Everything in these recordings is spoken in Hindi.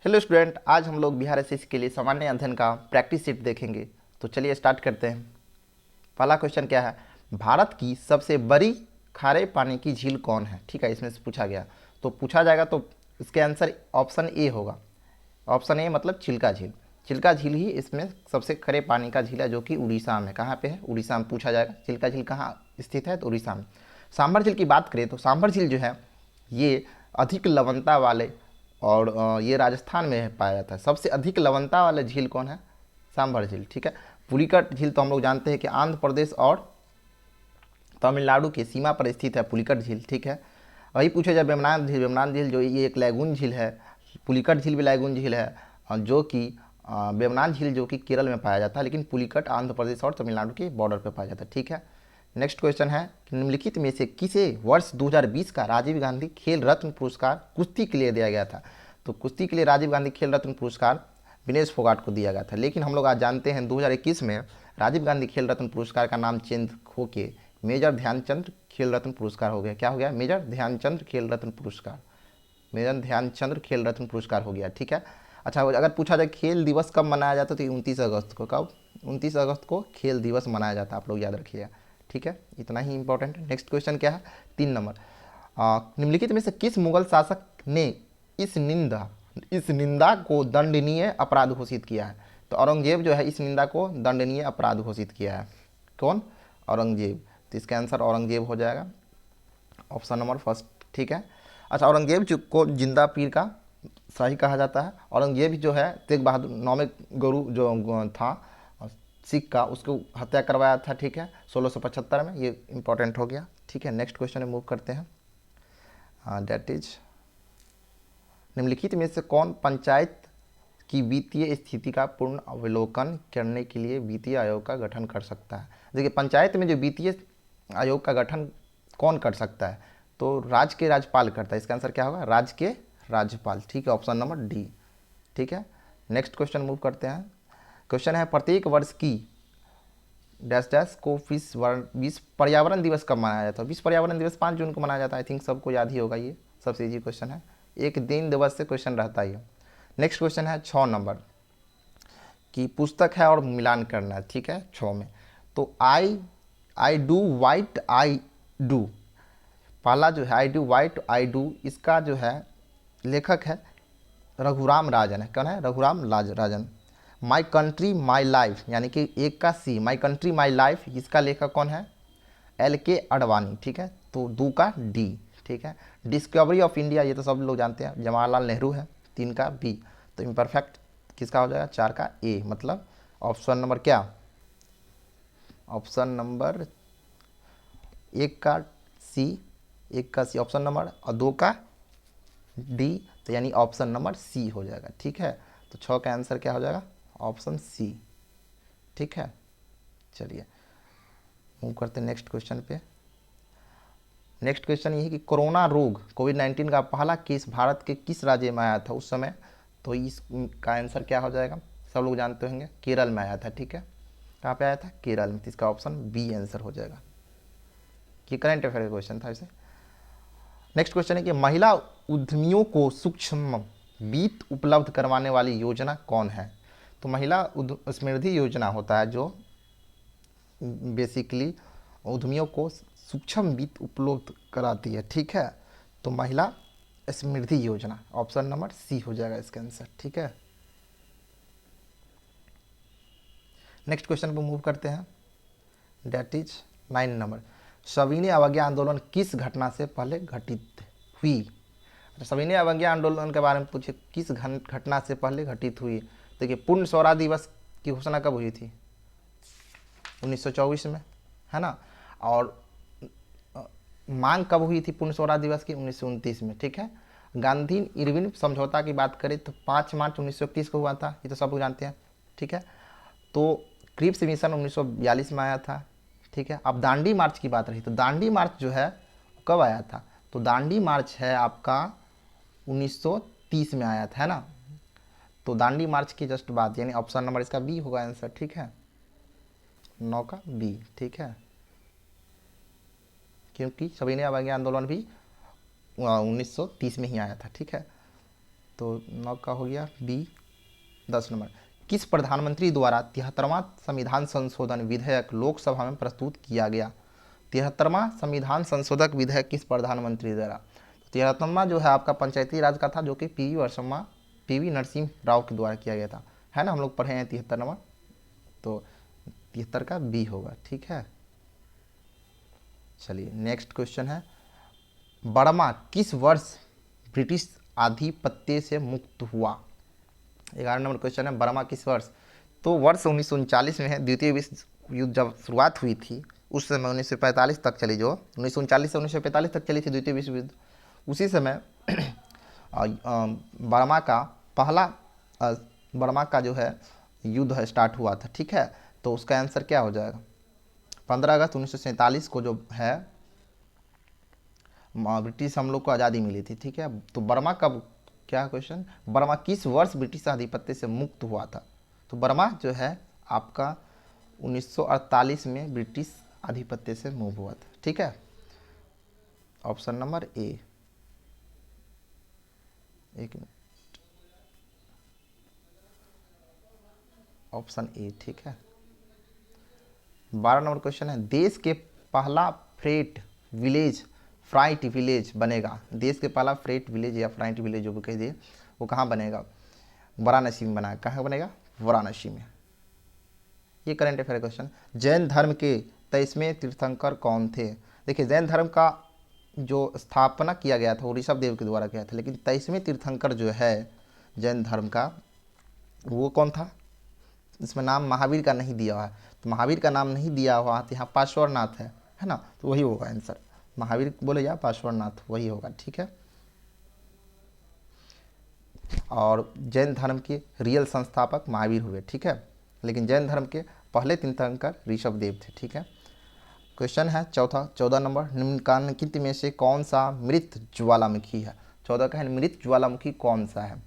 हेलो स्टूडेंट, आज हम लोग बिहार एसएससी के लिए सामान्य अध्ययन का प्रैक्टिस सेट देखेंगे। तो चलिए स्टार्ट करते हैं। पहला क्वेश्चन क्या है, भारत की सबसे बड़ी खारे पानी की झील कौन है। ठीक है, इसमें से पूछा गया तो पूछा जाएगा तो इसके आंसर ऑप्शन ए होगा। ऑप्शन ए मतलब चिल्का झील। चिल्का झील ही इसमें सबसे खरे पानी का झील है, जो कि उड़ीसा में। कहाँ पे है? उड़ीसा में पूछा जाएगा। चिल्का झील कहाँ स्थित है? तो उड़ीसा में। सांभर झील की बात करें तो सांभर झील जो है ये अधिक लवणता वाले और ये राजस्थान में पाया जाता है। सबसे अधिक लवणता वाले झील कौन है? सांभर झील। ठीक है। पुलिकट झील तो हम लोग जानते हैं कि आंध्र प्रदेश और तमिलनाडु की सीमा पर स्थित है पुलिकट झील। ठीक है। वही पूछे जाए वेमनाथ झील। वेमनाथ झील जो ये एक लैगून झील है। पुलिकट झील भी लैगून झील है, जो कि वेमनाथ झील जो कि केरल में पाया जाता है, लेकिन पुलिकट आंध्र प्रदेश और तमिलनाडु के बॉर्डर पर पाया जाता है। ठीक है। नेक्स्ट क्वेश्चन है कि निम्नलिखित में से किसे वर्ष 2020 का राजीव गांधी खेल रत्न पुरस्कार कुश्ती के लिए दिया गया था। तो कुश्ती के लिए राजीव गांधी खेल रत्न पुरस्कार विनेश फोगाट को दिया गया था, लेकिन हम लोग आज जानते हैं 2021 में राजीव गांधी खेल रत्न पुरस्कार का नाम चेंज होके मेजर ध्यानचंद खेल रत्न पुरस्कार हो गया। क्या हो गया? मेजर ध्यानचंद खेल रत्न पुरस्कार। मेजर ध्यानचंद खेल रत्न पुरस्कार हो गया। ठीक है। अच्छा, अगर पूछा जाए खेल दिवस कब मनाया जाता है तो 29 अगस्त को। कब? 29 अगस्त को खेल दिवस मनाया जाता है, आप लोग याद रखिएगा। ठीक है, इतना ही इंपॉर्टेंट है। नेक्स्ट क्वेश्चन क्या है? 3 नंबर, निम्नलिखित में से किस मुगल शासक ने इस निंदा को दंडनीय अपराध घोषित किया है। तो औरंगजेब जो है इस निंदा को दंडनीय अपराध घोषित किया है। कौन? औरंगजेब। तो इसका आंसर औरंगजेब हो जाएगा, ऑप्शन नंबर फर्स्ट। ठीक है। अच्छा, औरंगजेब जो को जिंदा पीर का शाही कहा जाता है। औरंगजेब जो है तेग बहादुर नौवे गुरु जो था सिख का, उसको हत्या करवाया था। ठीक है, 1675 में। ये इंपॉर्टेंट हो गया। ठीक है। नेक्स्ट क्वेश्चन में मूव करते हैं। डेट इज, निम्नलिखित में से कौन पंचायत की वित्तीय स्थिति का पूर्ण अवलोकन करने के लिए वित्तीय आयोग का गठन कर सकता है। देखिए, पंचायत में जो वित्तीय आयोग का गठन कौन कर सकता है? तो राज्य के राज्यपाल करता है। इसका आंसर क्या होगा? राज्य के राज्यपाल। ठीक है, ऑप्शन नंबर डी। ठीक है। नेक्स्ट क्वेश्चन मूव करते हैं। क्वेश्चन है, प्रत्येक वर्ष की डैश डैश को विश्व पर्यावरण दिवस कब मनाया जाता है? विश्व पर्यावरण दिवस 5 जून को मनाया जाता है। आई थिंक सबको याद ही होगा, ये सबसे इजी क्वेश्चन है। एक दिन दिवस से क्वेश्चन रहता ही है। नेक्स्ट क्वेश्चन है 6 नंबर की पुस्तक है और मिलान करना है। ठीक है, 6 में तो I do white I do, पहला जो है I do white I do, इसका जो है लेखक है रघुराम राजन है। कौन है? Raghuram Rajan. My country my life, यानी कि एक का सी, माई कंट्री माई लाइफ, इसका लेखक कौन है? एल के अडवाणी। ठीक है, तो 2 का डी। ठीक है। डिस्कवरी ऑफ इंडिया, ये तो सब लोग जानते हैं, जवाहरलाल नेहरू है। 3 का बी। तो इम्परफेक्ट किसका हो जाएगा? 4 का ए, मतलब ऑप्शन नंबर क्या? ऑप्शन नंबर 1 का सी, 1 का सी ऑप्शन नंबर, और 2 का डी, तो यानी ऑप्शन नंबर सी हो जाएगा। ठीक है, तो 6 का आंसर क्या हो जाएगा? Option C. ठीक है, चलिए मूव करते हैं नेक्स्ट क्वेश्चन पे। नेक्स्ट क्वेश्चन ये है कि कोरोना रोग कोविड-19 का पहला केस भारत के किस राज्य में आया था उस समय? तो इसका आंसर क्या हो जाएगा? सब लोग जानते होंगे, केरल में आया था। ठीक है, कहाँ पे आया था? केरल में। तो इसका ऑप्शन बी आंसर हो जाएगा। ये करंट अफेयर का क्वेश्चन था इसे। नेक्स्ट क्वेश्चन है कि महिला उद्यमियों को सूक्ष्म वित्त उपलब्ध करवाने वाली योजना कौन है? तो महिला समृद्धि योजना होता है जो बेसिकली उद्यमियों को सूक्ष्म वित्त उपलब्ध कराती है। ठीक है, तो महिला समृद्धि योजना, ऑप्शन नंबर सी हो जाएगा इसका आंसर। ठीक है। नेक्स्ट क्वेश्चन पर मूव करते हैं। डेट इज 9 नंबर, सविनय अवज्ञा आंदोलन किस घटना से पहले घटित हुई? सविनय अवज्ञा आंदोलन के बारे में पूछे, किस घटना से पहले घटित हुई? देखिए, पूर्ण स्वराज दिवस की घोषणा कब हुई थी? 1924 में, है ना। और मांग कब हुई थी पूर्ण स्वराज दिवस की? 1929 में। ठीक है। गांधी इरविन समझौता की बात करें तो 5 मार्च 1931 को हुआ था, ये तो सब लोग जानते हैं। ठीक है, तो क्रिप्स मिशन 1942 में आया था। ठीक है। अब दांडी मार्च की बात रही तो दांडी मार्च जो है कब आया था? तो दांडी मार्च है आपका 1930 में आया था, है ना। तो दांडी मार्च की जस्ट बात, यानी ऑप्शन नंबर इसका बी होगा आंसर। ठीक है, 9 का बी। ठीक है, क्योंकि सविनय अवज्ञा आंदोलन भी 1930 में ही आया था। ठीक है, तो 9 का हो गया बी। 10 नंबर, किस प्रधानमंत्री द्वारा 73वां संविधान संशोधन विधेयक लोकसभा में प्रस्तुत किया गया? 73वां संविधान संशोधक विधेयक किस प्रधानमंत्री द्वारा? 73वां जो है आपका पंचायती राज का था, जो कि पीवी नरसिम्हा राव के द्वारा किया गया था, है ना, हम लोग पढ़े हैं 73वां, तो 73 का बी होगा। ठीक है, चलिए नेक्स्ट क्वेश्चन है, बर्मा किस वर्ष ब्रिटिश आधिपत्य से मुक्त हुआ? 11 नंबर क्वेश्चन है, बर्मा किस वर्ष? तो वर्ष 1939 में है। द्वितीय विश्व युद्ध जब शुरुआत हुई थी उस समय 1945 तक चली, जो 1939 से 1945 तक चली थी द्वितीय विश्व युद्ध, उसी समय बर्मा का पहला बर्मा का जो है युद्ध है स्टार्ट हुआ था। ठीक है, तो उसका आंसर क्या हो जाएगा? 15 अगस्त 1947 को जो है ब्रिटिश हम लोग को आज़ादी मिली थी। ठीक है, तो बर्मा कब, क्या क्वेश्चन, बर्मा किस वर्ष ब्रिटिश आधिपत्य से मुक्त हुआ था? तो बर्मा जो है आपका 1948 में ब्रिटिश आधिपत्य से मूव हुआ था। ठीक है, ऑप्शन नंबर ए। एक मिनट, ऑप्शन ए। ठीक है, 12 नंबर क्वेश्चन है, देश के पहला फ्राइट विलेज बनेगा। देश के पहला फ्रेट विलेज या फ्राइट विलेज जो भी कह दिए, वो कहाँ बनेगा? वाराणसी में बना। कहाँ बनेगा? वाराणसी में। ये करंट अफेयर क्वेश्चन। जैन धर्म के 23वें तीर्थंकर कौन थे? देखिए, जैन धर्म का जो स्थापना किया गया था वो ऋषभ देव के द्वारा किया था, लेकिन 23वें तीर्थंकर जो है जैन धर्म का, वो कौन था? इसमें नाम महावीर का नहीं दिया हुआ है, तो महावीर का नाम नहीं दिया हुआ तो यहाँ पार्श्वनाथ है ना, तो वही होगा आंसर। महावीर बोले या पार्श्वनाथ, वही होगा। ठीक है, और जैन धर्म के रियल संस्थापक महावीर हुए। ठीक है, लेकिन जैन धर्म के पहले तीर्थंकर ऋषभ देव थे। ठीक है, क्वेश्चन है चौथा, 14 नंबर, निम्नलिखित में से कौन सा मृत ज्वालामुखी है? 14 का है, मृत ज्वालामुखी कौन सा है?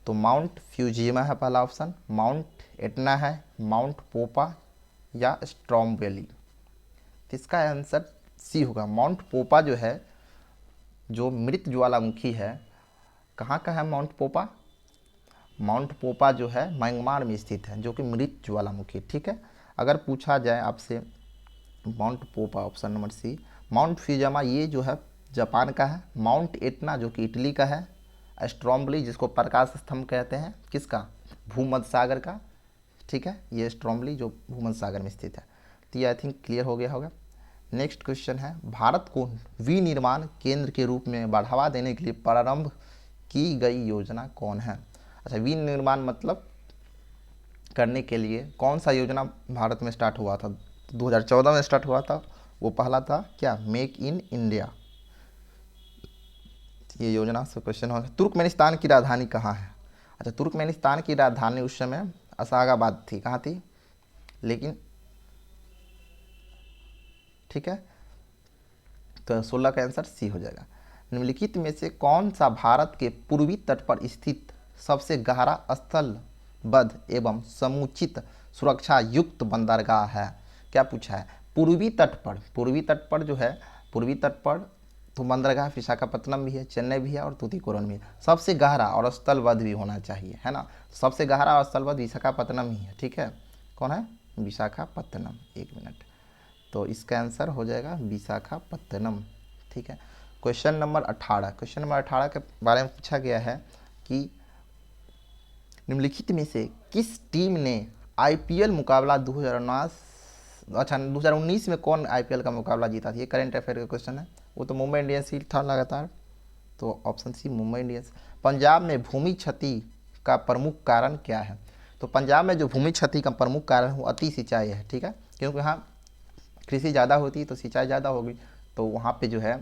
तो माउंट फ्यूजियमा है पहला ऑप्शन, माउंट एटना है, माउंट पोपा या स्ट्रॉम वैली। तो इसका आंसर सी होगा। माउंट पोपा जो है, जो मृत ज्वालामुखी है, कहाँ का है माउंट पोपा? माउंट पोपा जो है म्यांमार में स्थित है, जो कि मृत ज्वालामुखी। ठीक है, अगर पूछा जाए आपसे Mount Popa, option number C. Mount Fujiyama ये जो है जापान का है, माउंट एटना जो कि इटली का है, स्ट्रॉम्बली जिसको प्रकाश स्तंभ कहते हैं, किसका? भूमध्य सागर का। ठीक है, ये स्ट्रॉम्बली जो भूमध्य सागर में स्थित है। तो ये आई थिंक क्लियर हो गया होगा। नेक्स्ट क्वेश्चन है, भारत को विनिर्माण केंद्र के रूप में बढ़ावा देने के लिए प्रारंभ की गई योजना कौन है? अच्छा, विनिर्माण मतलब करने के लिए कौन सा योजना भारत में स्टार्ट हुआ था? 2014 में स्टार्ट हुआ था। वो पहला था क्या? Make in India. ये योजना से क्वेश्चन होगा। तुर्कमेनिस्तान की राजधानी कहाँ है? अच्छा, तुर्कमेनिस्तान की राजधानी उस समय अशागाबाद थी। कहाँ थी लेकिन? ठीक है, तो 16 का आंसर सी हो जाएगा। निम्नलिखित में से कौन सा भारत के पूर्वी तट पर स्थित सबसे गहरा स्थलबद्ध एवं समुचित सुरक्षा युक्त बंदरगाह है? क्या पूछा है? पूर्वी तट पर जो है, पूर्वी तट पर तो बंदरगाह विशाखापत्तनम भी है, चेन्नई भी है और तूतीकोरन भी है। सबसे गहरा और स्थलबद्ध भी होना चाहिए, है ना। सबसे गहरा और स्थलबद्ध विशाखापत्तनम ही है। ठीक है, कौन है? विशाखापत्तनम। एक मिनट, तो इसका आंसर हो जाएगा विशाखापत्तनम। ठीक है, क्वेश्चन नंबर 18 के बारे में पूछा गया है कि निम्नलिखित में से किस टीम ने आईपीएल मुकाबला 2019 में कौन आईपीएल का मुकाबला जीता था? ये करंट अफेयर का क्वेश्चन है। वो तो मुंबई इंडियंस ही था लगातार, तो option C Mumbai Indians. Punjab में भूमि क्षति का प्रमुख कारण क्या है? तो पंजाब में जो भूमि क्षति का प्रमुख कारण है वो अति सिंचाई है। ठीक है, क्योंकि यहाँ कृषि ज़्यादा होती है तो सिंचाई ज़्यादा होगी, तो वहाँ पे जो है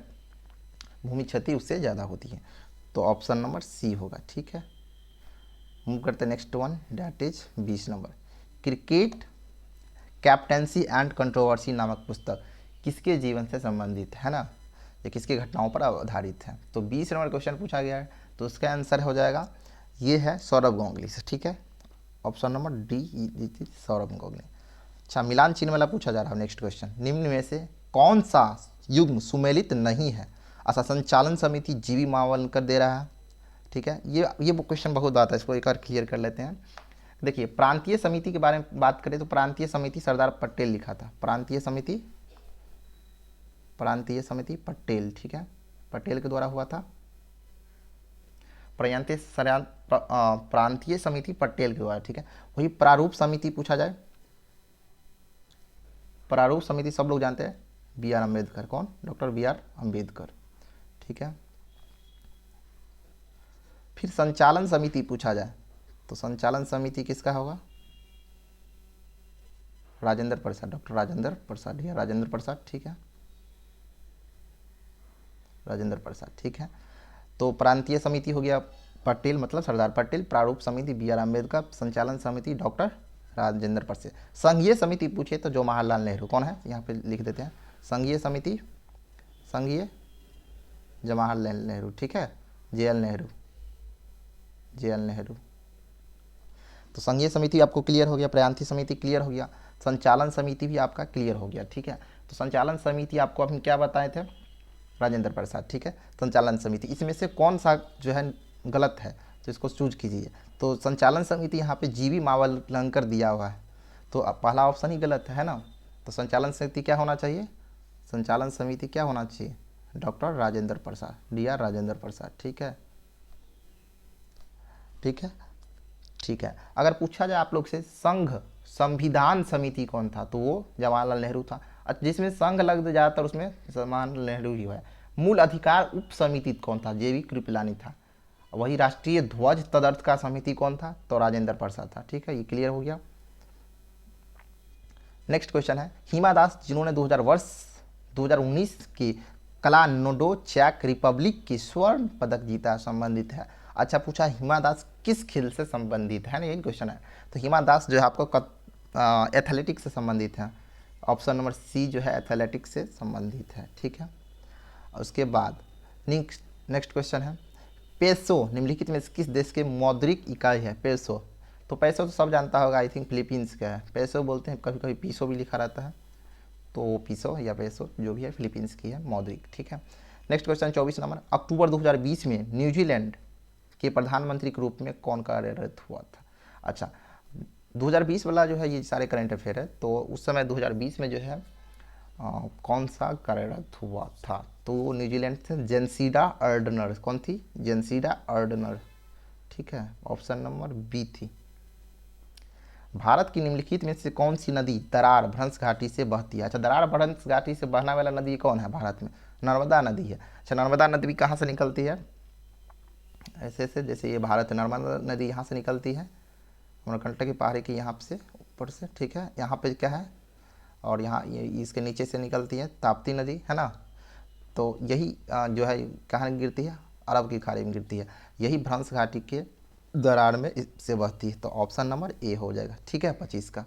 भूमि क्षति उससे ज़्यादा होती है, तो ऑप्शन नंबर सी होगा। ठीक है, मूव करते हैं next one, that is 20 number. Cricket captaincy and controversy नामक पुस्तक किसके जीवन से संबंधित है ना, ये किसकी घटनाओं पर आधारित है? तो 20 नंबर क्वेश्चन पूछा गया है, तो उसका आंसर हो जाएगा, ये है सौरभ गांगुली से। ठीक है, option number D, Saurabh Ganguly. अच्छा, मिलान चिन्ह वाला पूछा जा रहा है नेक्स्ट क्वेश्चन। निम्न में से कौन सा युग्म सुमेलित नहीं है? अच्छा, संचालन समिति जीवी मावलकर दे रहा है, ठीक है, ये क्वेश्चन बहुत आता है, इसको एक बार क्लियर कर लेते हैं। देखिए प्रांतीय समिति के बारे में बात करें तो प्रांतीय समिति सरदार पटेल लिखा था, प्रांतीय समिति पटेल, ठीक है, पटेल के द्वारा हुआ था। प्रांतीय समिति पटेल के द्वारा, ठीक है। वही प्रारूप समिति पूछा जाए, प्रारूप समिति सब लोग जानते हैं, बी आर अम्बेडकर। कौन? डॉक्टर बी आर अम्बेडकर, ठीक है। फिर संचालन समिति पूछा जाए तो संचालन समिति किसका होगा? राजेंद्र प्रसाद, डॉक्टर राजेंद्र प्रसाद या राजेंद्र प्रसाद, ठीक है, राजेंद्र प्रसाद, ठीक है। तो प्रांतीय समिति हो गया पटेल, मतलब सरदार पटेल, प्रारूप समिति बी आर अम्बेडकर, संचालन समिति डॉक्टर राजेंद्र प्रसाद। संघीय समिति पूछे तो जवाहरलाल नेहरू। कौन है? यहाँ पे लिख देते हैं, संघीय समिति, संघीय जवाहरलाल नेहरू, ठीक है, जे एल नेहरू। तो संघीय समिति आपको क्लियर हो गया, प्रांतीय समिति क्लियर हो गया, संचालन समिति भी आपका क्लियर हो गया, ठीक है। तो संचालन समिति आपको हम क्या बताए थे? राजेंद्र प्रसाद, ठीक है, संचालन समिति। इसमें से कौन सा जो है गलत है तो इसको चूज कीजिए। तो संचालन समिति यहाँ पे जीवी मावलंकर दिया हुआ है, तो पहला ऑप्शन ही गलत है ना। तो संचालन समिति क्या होना चाहिए? संचालन समिति क्या होना चाहिए? Doctor Rajendra Prasad, D R Rajendra Prasad, ठीक है, ठीक है, ठीक है। अगर पूछा जाए आप लोग से संघ संविधान समिति कौन था, तो वो जवाहरलाल नेहरू था। जिसमें संघ लग ज़्यादातर उसमें जवाहरलाल नेहरू ही है। मूल अधिकार उप समिति कौन था? जेवी कृपलानी था। वही राष्ट्रीय ध्वज तदर्थ का समिति कौन था? तो राजेंद्र प्रसाद था, ठीक है, ये क्लियर हो गया। नेक्स्ट क्वेश्चन है, हिमा दास जिन्होंने 2019 के कलानोडो चेक रिपब्लिक की स्वर्ण पदक जीता, संबंधित है। अच्छा पूछा हिमा दास किस खेल से संबंधित है ना, यही क्वेश्चन है। तो हिमा दास जो है आपको एथलेटिक्स से संबंधित है, ऑप्शन नंबर सी जो है एथलेटिक्स से संबंधित है, ठीक है। उसके बाद नेक्स्ट क्वेश्चन है, पेसो निम्नलिखित में किस देश के मौद्रिक इकाई है? पेसो, तो पेसो तो सब जानता होगा, आई थिंक फिलीपींस का है। पेसो बोलते हैं, कभी कभी पीसो भी लिखा रहता है, तो पीसो या पेसो जो भी है फिलीपींस की है मौद्रिक, ठीक है। नेक्स्ट क्वेश्चन 24 नंबर, अक्टूबर 2020 में न्यूजीलैंड के प्रधानमंत्री के रूप में कौन कार्यरत हुआ था? अच्छा 2020 वाला जो है ये सारे करंट अफेयर है, तो उस समय 2020 में जो है कौन सा कार्यरत हुआ था? तो न्यूजीलैंड से जेसिंडा अर्डनर। कौन थी? जेसिंडा अर्डनर, ठीक है, ऑप्शन नंबर बी थी। भारत की निम्नलिखित में से कौन सी नदी दरार भ्रंश घाटी से बहती है? अच्छा दरार भ्रंश घाटी से बहने वाला नदी कौन है भारत में? नर्मदा नदी है। अच्छा नर्मदा नदी कहाँ से निकलती है? ऐसे ऐसे जैसे ये भारत, नर्मदा नदी यहाँ से निकलती है, अमरकंटक की पहाड़ी की यहाँ से ऊपर से, ठीक है, यहाँ पे क्या है, और यहाँ ये इसके नीचे से निकलती है ताप्ती नदी, है ना। तो यही जो है कहाँ गिरती है? अरब की खाड़ी में गिरती है, यही भ्रंश घाटी के दरार में से बहती है। तो ऑप्शन नंबर ए हो जाएगा, ठीक है, 25 का।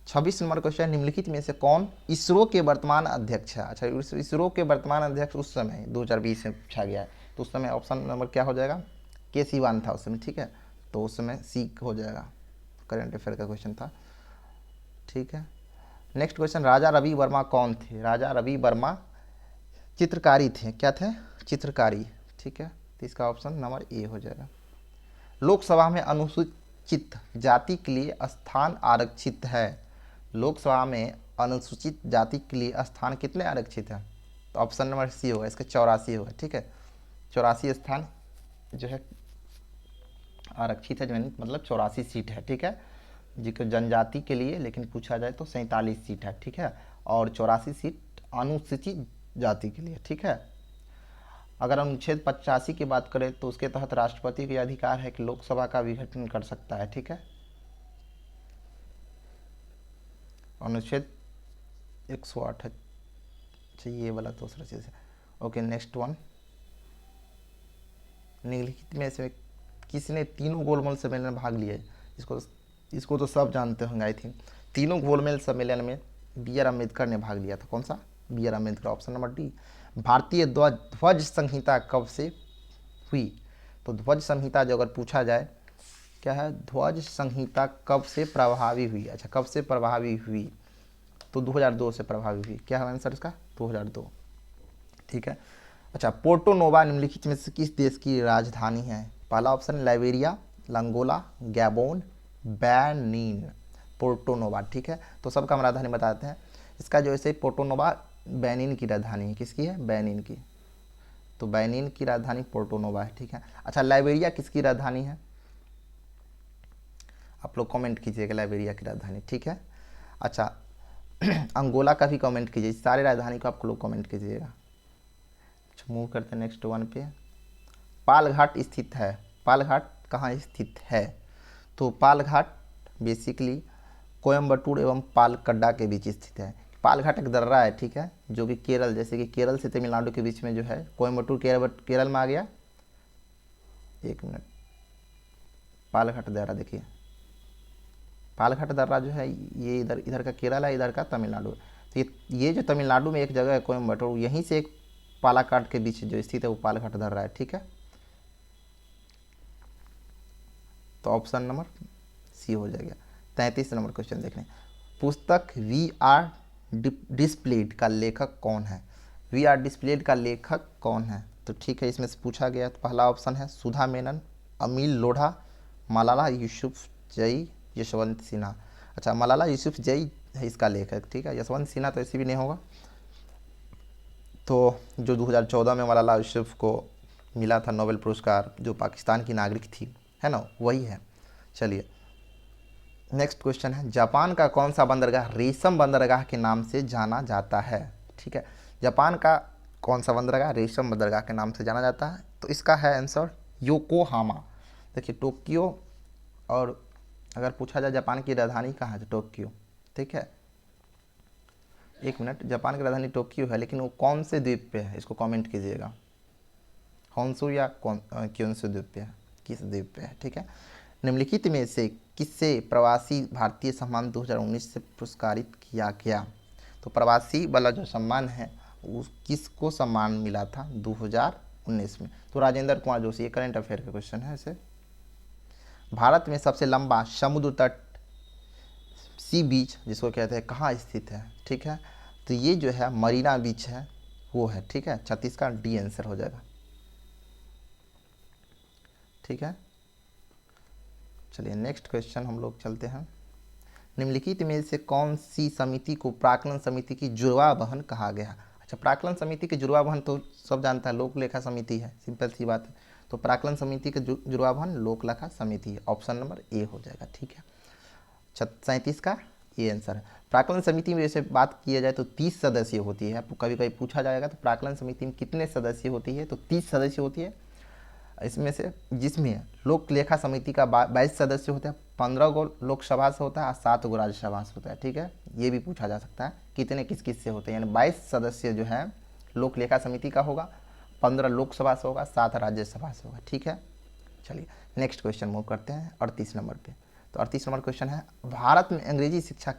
26 नंबर क्वेश्चन, निम्नलिखित में से कौन इसरो के वर्तमान अध्यक्ष है? अच्छा इसरो के वर्तमान अध्यक्ष उस समय 2020 में पूछा गया है, तो उस समय ऑप्शन नंबर क्या हो जाएगा? के सिवान था उस समय, ठीक है, तो उस समय सी हो जाएगा, करंट अफेयर का क्वेश्चन था, ठीक है। नेक्स्ट क्वेश्चन, राजा रवि वर्मा कौन थे? राजा रवि वर्मा चित्रकारी थे। क्या थे? चित्रकारी, ठीक है, तो इसका ऑप्शन नंबर ए हो जाएगा। लोकसभा में अनुसूचित जाति के लिए स्थान आरक्षित है। लोकसभा में अनुसूचित जाति के लिए स्थान कितने आरक्षित है? तो ऑप्शन नंबर सी होगा, इसका 84 होगा, ठीक है, 84 स्थान जो है आरक्षित है, मतलब 84 सीट है, ठीक है, जिसको जनजाति के लिए लेकिन पूछा जाए तो 47 सीट है, ठीक है, और 84 सीट अनुसूचित जाति के लिए, ठीक है। अगर अनुच्छेद 85 की बात करें तो उसके तहत राष्ट्रपति को अधिकार है कि लोकसभा का विघटन कर सकता है, ठीक है, अनुच्छेद 108 है, चाहिए ये वाला दूसरा चीज़ है। ओके नेक्स्ट वन, निम्नलिखित में से किसने तीनों गोलमेज सम्मेलन में भाग लिया है? इसको तो सब जानते होंगे आई थिंक। तीनों गोलमेज सम्मेलन में बी आर अम्बेडकर ने भाग लिया था। कौन सा? B R Ambedkar, option number D. भारतीय ध्वज संहिता कब से हुई? तो ध्वज संहिता जो अगर पूछा जाए क्या है, ध्वज संहिता कब से प्रभावी हुई? अच्छा कब से प्रभावी हुई? तो 2002 से प्रभावी हुई। क्या है आंसर इसका? 2002, ठीक है। अच्छा, पोर्टो नोवा निम्नलिखित में से किस देश की राजधानी है? पहला option Liberia, Angola, Gabon, Benin. Porto Novo, ठीक है। तो सबका हम राजधानी बताते हैं। इसका जो है पोर्टो नोवा बेनिन की राजधानी है। किसकी है? बेनिन की। तो बेनिन की राजधानी पोर्टो नोवा है, ठीक है। अच्छा, लाइबेरिया किसकी राजधानी है? आप लोग कमेंट कीजिएगा लाइबेरिया की राजधानी, ठीक है। अच्छा, अंगोला का भी कमेंट कीजिए, सारे राजधानी को आप लोग कमेंट कीजिएगा। मूव करते हैं नेक्स्ट वन पे। पालघाट स्थित है। पालघाट कहाँ स्थित है? तो पालघाट बेसिकली कोयम्बटूर एवं पालकड्डा के बीच स्थित है। पालघाट एक दर्रा है, ठीक है, जो कि केरल, जैसे कि केरल से तमिलनाडु के बीच में जो है, कोयम्बटूर केरल में आ गया। एक मिनट, पालघाट दर्रा देखिए, पालघाट दर्रा जो है ये इधर का केरल है, इधर का तमिलनाडु। तो ये जो तमिलनाडु में एक जगह है कोयम्बटूर, यहीं से एक पालाकाट के बीच जो स्थित है वो पालघाट दर्रा है, ठीक है। तो ऑप्शन नंबर सी हो जाएगा। 33 नंबर क्वेश्चन देख लें। पुस्तक वी आर डिस्प्लेड का लेखक कौन है? वी आर डिस्प्लेड का लेखक कौन है? तो ठीक है, इसमें से पूछा गया। तो पहला ऑप्शन है सुधा मेनन, अमील लोढ़ा, मलाला यूसुफजई, यशवंत सिन्हा। अच्छा, मलाला यूसुफजई है इसका लेखक, ठीक है। यशवंत सिन्हा तो ऐसे भी नहीं होगा। तो जो 2014 में मलाला यूसुफ को मिला था नोबेल पुरस्कार, जो पाकिस्तान की नागरिक थी, है ना, वही है। चलिए नेक्स्ट क्वेश्चन है, जापान का कौन सा बंदरगाह रेशम बंदरगाह के नाम से जाना जाता है? ठीक है, जापान का कौन सा बंदरगाह रेशम बंदरगाह के नाम से जाना जाता है? तो इसका है आंसर योकोहामा। देखिए टोक्यो, और अगर पूछा जाए जापान की राजधानी कहाँ है तो टोक्यो, ठीक है। एक मिनट, जापान की राजधानी टोक्यो है, लेकिन वो कौन से द्वीप पे है इसको कमेंट कीजिएगा। होन्सू या क्योंसू द्वीप पे है, किस द्वीप पे है, ठीक है। निम्नलिखित में से किससे प्रवासी भारतीय सम्मान 2019 से पुरस्कारित किया गया? तो प्रवासी वाला जो सम्मान है उस किसको सम्मान मिला था 2019 में? तो राजेंद्र कुमार जोशी। ये करंट अफेयर का क्वेश्चन है। इसे भारत में सबसे लंबा समुद्र तट सी बीच जिसको कहते हैं कहाँ स्थित है? ठीक है, तो ये जो है मरीना बीच है, वो है, ठीक है। 36 का डी आंसर हो जाएगा, ठीक है। चलिए नेक्स्ट क्वेश्चन हम लोग चलते हैं। निम्नलिखित में से कौन सी समिति को प्राक्कलन समिति की जुड़वा बहन कहा गया? अच्छा, प्राक्कलन समिति की जुड़वा बहन तो सब जानता है, लोक लेखा समिति है, सिंपल सी बात है। तो प्राक्कलन समिति की जुड़वा बहन लोक लेखा समिति है। ऑप्शन नंबर ए हो जाएगा, ठीक है। 37 का ये आंसर है। प्राक्कलन समिति में जैसे बात किया जाए तो 30 सदस्य होती है। कभी कभी पूछा जाएगा तो प्राक्कलन समिति में कितने सदस्य होती है? तो 30 सदस्य होती है। इसमें से जिसमें लोक लेखा समिति का 22 सदस्य होते हैं, 15 गो लोकसभा से होता है और 7 गो राज्यसभा से होता है, ठीक है। ये भी पूछा जा सकता है कितने किस किस से होते हैं, यानी 22 सदस्य जो है लोक लेखा समिति का होगा, 15 लोकसभा से होगा, 7 राज्यसभा से होगा, ठीक है। चलिए नेक्स्ट क्वेश्चन मूव करते हैं 38 नंबर पे। तो 38 नंबर क्वेश्चन है, भारत में अंग्रेजी शिक्षा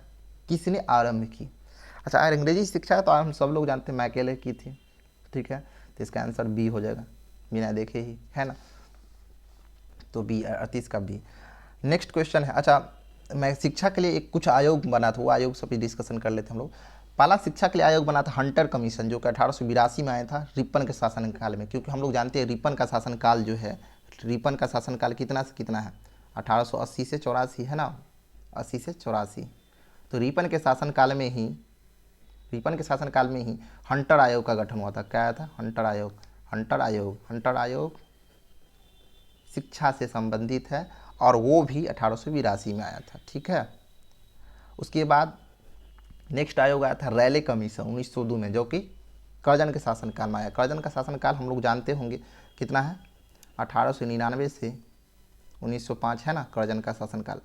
किसने आरंभ की? अच्छा, अंग्रेजी शिक्षा तो हम सब लोग जानते हैं मैकेले की थी, ठीक है। तो इसका आंसर बी हो जाएगा, बिना देखे ही, है ना। तो बी, 38 का बी। नेक्स्ट क्वेश्चन है, अच्छा मैं शिक्षा के लिए एक कुछ आयोग बना था, वो आयोग से भी डिस्कशन कर लेते हैं हम लोग। पहला शिक्षा के लिए आयोग बना था हंटर कमीशन, जो कि 1882 में आया था रिपन के शासनकाल में। क्योंकि हम लोग जानते हैं रिपन का शासनकाल जो है, रिपन का शासनकाल कितना से कितना है? 1880 से 84, है ना, 80 से 84। तो रिपन के शासनकाल में ही हंटर आयोग का गठन हुआ था। क्या आया था? हंटर आयोग। हंटर आयोग शिक्षा से संबंधित है, और वो भी 1882 में आया था, ठीक है। उसके बाद नेक्स्ट आयोग आया था रैले कमीशन 1902 में, जो कि कर्जन के शासनकाल में आया। कर्जन का शासनकाल हम लोग जानते होंगे कितना है, 1899 से 1905, है ना, कर्जन का शासनकाल।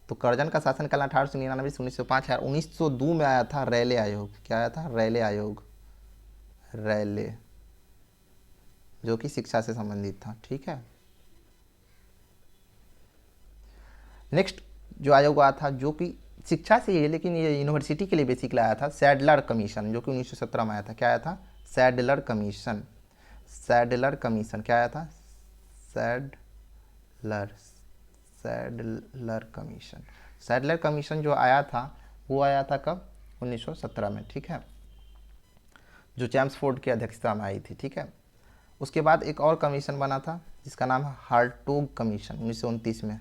तो कर्जन का शासनकाल 1899 से 1905 है। 1902 में आया था रैले आयोग। क्या आया था? रैले आयोग, रैले, जो कि शिक्षा से संबंधित था, ठीक है। नेक्स्ट जो आयोग आया था जो कि शिक्षा से ही है, लेकिन ये यूनिवर्सिटी के लिए बेसिकली आया था, सैडलर कमीशन, जो कि 1917 में आया था। क्या आया था? Sadler commission. सैडलर कमीशन क्या आया था? Sadler commission. सैडलर कमीशन जो आया था वो आया था कब? 1917 में, ठीक है, जो चैम्सफोर्ड की अध्यक्षता में आई थी, ठीक है। उसके बाद एक और कमीशन बना था जिसका नाम है हर्टोग कमीशन 1929 में,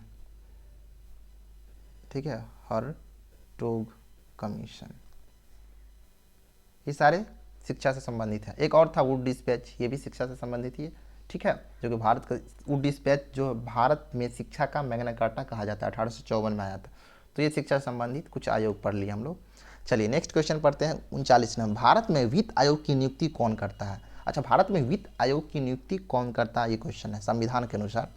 ठीक है, हर्टोग कमीशन। ये सारे शिक्षा से संबंधित है। एक और था वुड डिस्पैच, ये भी शिक्षा से संबंधित ही है, ठीक है, जो कि भारत का वुड डिस्पैच जो भारत में शिक्षा का मैग्ना कार्टा कहा जाता है, 1854 में आया था। तो ये शिक्षा से संबंधित कुछ आयोग पढ़ लिए हम लोग। चलिए नेक्स्ट क्वेश्चन पढ़ते हैं 39 नंबर। भारत में वित्त आयोग की नियुक्ति कौन करता है? अच्छा, भारत में वित्त आयोग की नियुक्ति कौन करता है, ये क्वेश्चन है। संविधान के अनुसार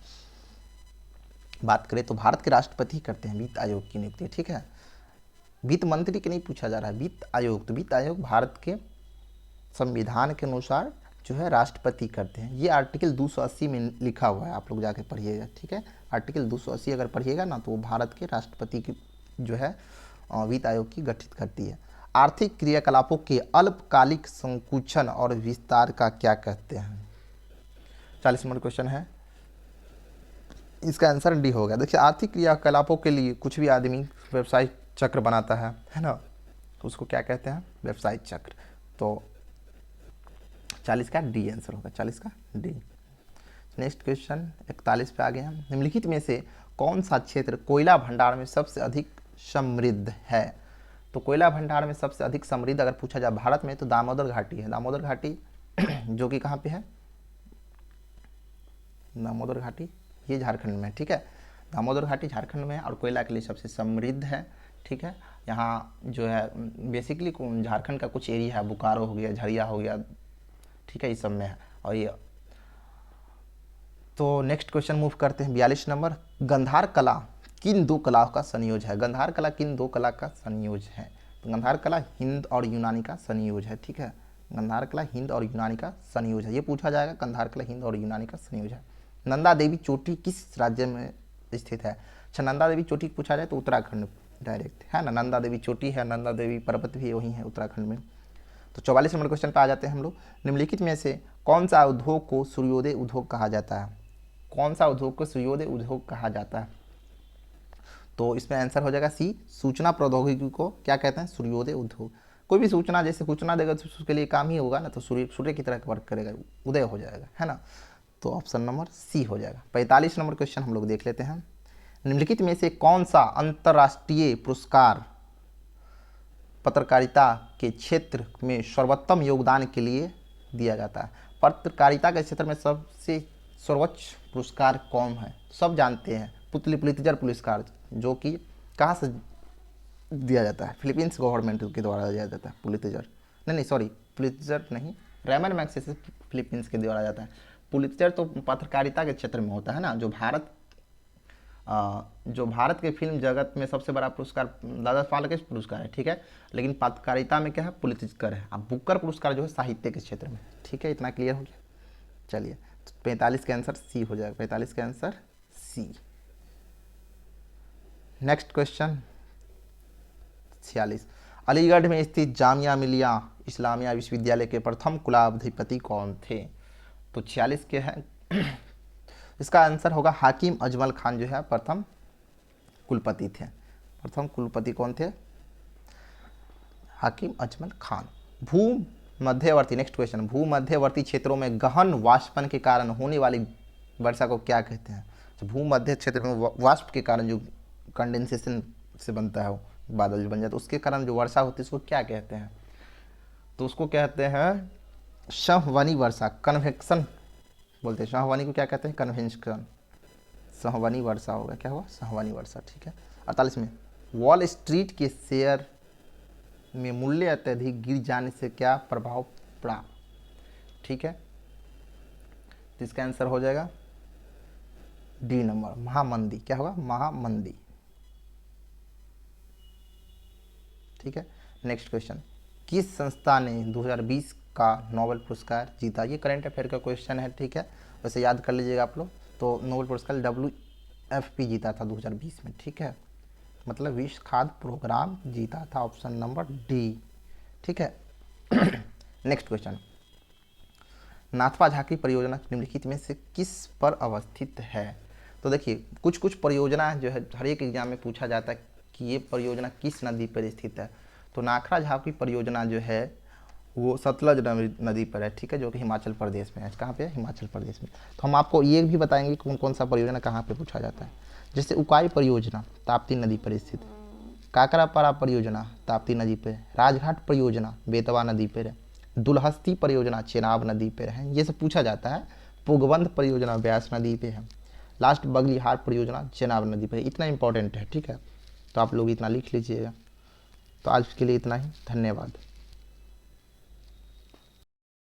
बात करें तो भारत के राष्ट्रपति करते हैं वित्त आयोग की नियुक्ति, ठीक है। वित्त मंत्री के नहीं पूछा जा रहा है, वित्त आयोग। तो वित्त आयोग भारत के संविधान के अनुसार जो है राष्ट्रपति करते हैं। ये आर्टिकल 280 में लिखा हुआ है, आप लोग जाके पढ़िएगा, ठीक है। आर्टिकल 280 अगर पढ़िएगा ना तो वो भारत के राष्ट्रपति की जो है वित्त आयोग की गठित करती है। आर्थिक क्रियाकलापों के अल्पकालिक संकुचन और विस्तार का क्या कहते हैं? 40 नंबर क्वेश्चन है, इसका आंसर डी हो गया। देखिए, आर्थिक क्रियाकलापों के लिए कुछ भी आदमी व्यवसाय चक्र बनाता है ना, तो उसको क्या कहते हैं? व्यवसाय चक्र। तो 40 का डी आंसर होगा, 40 का डी। नेक्स्ट क्वेश्चन 41 पे आ गए हम। निम्नलिखित में से कौन सा क्षेत्र कोयला भंडार में सबसे अधिक समृद्ध है? तो कोयला भंडार में सबसे अधिक समृद्ध अगर पूछा जाए भारत में तो दामोदर घाटी है। दामोदर घाटी जो कि कहाँ पे है? दामोदर घाटी ये झारखंड में, ठीक है। दामोदर घाटी झारखंड में है और कोयला के लिए सबसे समृद्ध है, ठीक है। यहाँ जो है बेसिकली झारखंड का कुछ एरिया है, बोकारो हो गया, झरिया हो गया, ठीक है, इस सब में है। और ये तो नेक्स्ट क्वेश्चन मूव करते हैं 42 नंबर। गंधार कला किन दो कलाओं का संयोज है? गंधार कला किन दो कला का संयोज है? तो गंधार कला हिंद और यूनानी का संयोज है, ठीक है। गंधार कला हिंद और यूनानी का संयोज है, ये पूछा जाएगा। गंधार कला हिंद और यूनानी का संयोज है। नंदा देवी चोटी किस राज्य में स्थित है? अच्छा, नंदा देवी चोटी पूछा जाए तो उत्तराखंड डायरेक्ट है ना, नंदा देवी चोटी है, नंदा देवी पर्वत भी वहीं है उत्तराखंड में। तो 44 नंबर क्वेश्चन पे आ जाते हैं हम लोग। निम्नलिखित में से कौन सा उद्योग को सूर्योदय उद्योग कहा जाता है? कौन सा उद्योग को सूर्योदय उद्योग कहा जाता है? तो इसमें आंसर हो जाएगा सी, सूचना प्रौद्योगिकी को क्या कहते हैं? सूर्योदय उद्योग। कोई भी सूचना जैसे सूचना देगा तो उसके लिए काम ही होगा ना, तो सूर्य की तरह वर्क करेगा, उदय हो जाएगा, है ना। तो ऑप्शन नंबर सी हो जाएगा। 45 नंबर क्वेश्चन हम लोग देख लेते हैं। निम्नलिखित में से कौन सा अंतर्राष्ट्रीय पुरस्कार पत्रकारिता के क्षेत्र में सर्वोत्तम योगदान के लिए दिया जाता है? पत्रकारिता के क्षेत्र में सबसे सर्वोच्च पुरस्कार कौन है? सब जानते हैं, पुलित्जर पुरस्कार, जो कि कहाँ से दिया जाता है? फिलीपींस गवर्नमेंट के द्वारा दिया जाता है पुलित्जर। नहीं सॉरी, पुलित्जर नहीं, रैमन मैग्सेसे फिलीपींस के द्वारा जाता है। पुलित्जर तो पत्रकारिता के क्षेत्र में होता है ना, जो भारत के फिल्म जगत में सबसे बड़ा पुरस्कार दादा फाल्के पुरस्कार है, ठीक है। लेकिन पत्रकारिता में क्या है? पुलित्जर है। अब बुकर पुरस्कार जो है साहित्य के क्षेत्र में, ठीक है। इतना क्लियर हो गया। चलिए, तो 45 का आंसर सी हो जाएगा, 45 का answer C. Next question 46। Aligarh में स्थित जामिया मिलिया इस्लामिया विश्वविद्यालय के प्रथम कुलाधिपति कौन थे? तो 46 के हैं इसका आंसर होगा हाकिम अजमल खान जो है प्रथम कुलपति थे। प्रथम कुलपति कौन थे? हाकिम अजमल खान। भूमध्यवर्ती, नेक्स्ट क्वेश्चन, भूमध्यवर्ती क्षेत्रों में गहन वाष्पन के कारण होने वाली वर्षा को क्या कहते हैं? तो भूमध्य क्षेत्र में वाष्प के कारण जो कंडेंसेशन से बनता है, वो बादल बन जाता है, उसके कारण जो वर्षा होती है उसको क्या कहते हैं? तो उसको कहते हैं संवहनी वर्षा, कन्वेक्शन बोलते हैं। संवहनी को क्या कहते हैं? कन्वेक्शन। संवहनी वर्षा होगा, क्या हुआ? संवहनी वर्षा, ठीक है। 48 में वॉल स्ट्रीट के शेयर में मूल्य अत्यधिक गिर जाने से क्या प्रभाव पड़ा? ठीक है, तो इसका आंसर हो जाएगा डी नंबर, महामंदी। क्या होगा? महामंदी, ठीक है। नेक्स्ट क्वेश्चन, किस संस्था ने 2020 का नोबेल पुरस्कार जीता? ये करंट अफेयर का क्वेश्चन है, ठीक है, वैसे याद कर लीजिएगा आप लोग। तो नोबेल पुरस्कार WFP जीता था 2020 में, ठीक है, मतलब विश्व खाद्य प्रोग्राम जीता था, ऑप्शन नंबर डी, ठीक है। नेक्स्ट क्वेश्चन, नाथपा झांकी परियोजना निम्नलिखित में से किस पर अवस्थित है? तो देखिए, कुछ कुछ परियोजना जो है हर एक एग्जाम में पूछा जाता है कि ये परियोजना किस नदी पर स्थित है। तो नाथपा झांकी परियोजना जो है वो सतलज नदी पर है, ठीक है, जो कि हिमाचल प्रदेश में है। कहाँ पे है? हिमाचल प्रदेश में। तो हम आपको ये भी बताएंगे कौन कौन सा परियोजना कहाँ पे पूछा जाता है। जैसे उकाई परियोजना ताप्ती नदी पर स्थित, काकरापारा परियोजना ताप्ती नदी पर, राजघाट परियोजना बेतवा नदी पर है, दुलहस्ती परियोजना चेनाब नदी पर है, ये सब पूछा जाता है। पुगबंध परियोजना ब्यास नदी पे है, लास्ट बगलीहार परियोजना चेनाब नदी पर है। इतना इंपॉर्टेंट है, ठीक है, तो आप लोग इतना लिख लीजिएगा। तो आज के लिए इतना ही, धन्यवाद।